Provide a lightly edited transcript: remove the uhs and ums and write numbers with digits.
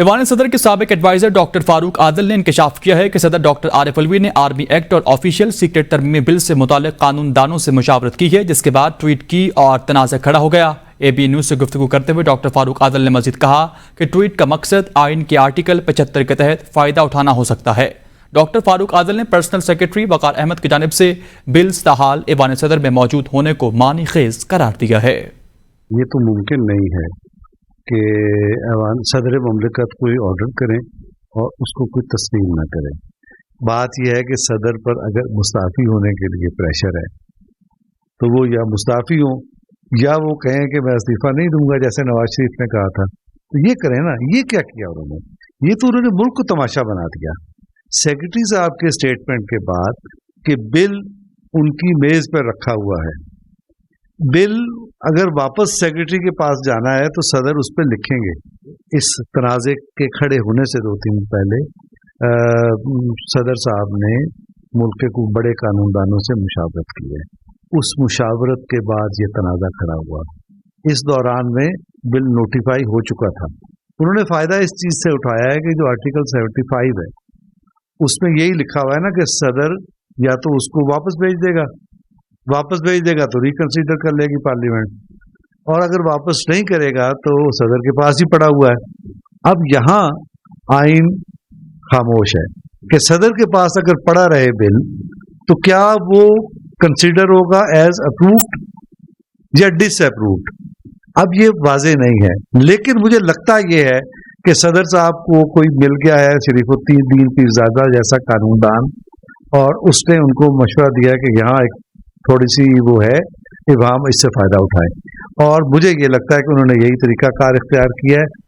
ایوان صدر کے سابق ایڈوائزر ڈاکٹر فاروق عادل نے انکشاف کیا ہے کہ صدر ڈاکٹر عارف الوی نے آرمی ایکٹ اور آفیشیل سیکرٹ ترمیمی بل سے متعلق قانون دانوں سے مشاورت کی ہے، جس کے بعد ٹویٹ کی اور تنازع کھڑا ہو گیا۔ اے بی نیوز سے گفتگو کرتے ہوئے ڈاکٹر فاروق عادل نے مزید کہا کہ ٹویٹ کا مقصد آئین کے آرٹیکل 75 کے تحت فائدہ اٹھانا ہو سکتا ہے۔ ڈاکٹر فاروق عادل نے پرسنل سیکرٹری وقار احمد کی جانب سے بل تاحال ایوان صدر میں موجود ہونے کو معنی خیز قرار دیا ہے۔ یہ تو ممکن نہیں ہے کہ ایوان صدر مملکت کوئی آرڈر کریں اور اس کو کوئی تسلیم نہ کریں۔ بات یہ ہے کہ صدر پر اگر مستعفی ہونے کے لیے پریشر ہے تو وہ یا مستعفی ہوں یا وہ کہیں کہ میں استعفیٰ نہیں دوں گا جیسے نواز شریف نے کہا تھا، تو یہ کریں نا۔ یہ کیا کیا انہوں نے؟ یہ تو انہوں نے ملک کو تماشا بنا دیا۔ سیکرٹری صاحب کے اسٹیٹمنٹ کے بعد کہ بل ان کی میز پر رکھا ہوا ہے، بل اگر واپس سیکرٹری کے پاس جانا ہے تو صدر اس پہ لکھیں گے۔ اس تنازع کے کھڑے ہونے سے 2-3 دن پہلے صدر صاحب نے ملک کے کچھ بڑے قانون دانوں سے مشاورت کی ہے۔ اس مشاورت کے بعد یہ تنازع کھڑا ہوا۔ اس دوران میں بل نوٹیفائی ہو چکا تھا۔ انہوں نے فائدہ اس چیز سے اٹھایا ہے کہ جو آرٹیکل 75 ہے اس میں یہی لکھا ہوا ہے نا کہ صدر یا تو اس کو واپس بھیج دے گا تو ریکنسیڈر کر لے گی پارلیمنٹ، اور اگر واپس نہیں کرے گا تو صدر کے پاس ہی پڑا ہوا ہے۔ اب یہاں آئین خاموش ہے کہ صدر کے پاس اگر پڑا رہے بل تو کیا وہ کنسیڈر ہوگا ایز اپرووڈ یا ڈس اپرووڈ؟ اب یہ واضح نہیں ہے، لیکن مجھے لگتا یہ ہے کہ صدر صاحب کو کوئی مل گیا ہے شریف الدین پیرزادہ جیسا قانون دان، اور اس نے ان کو مشورہ دیا کہ یہاں ایک تھوڑی سی وہ ہے ابہام، اس سے فائدہ اٹھائے، اور مجھے یہ لگتا ہے کہ انہوں نے یہی طریقہ کار اختیار کیا ہے۔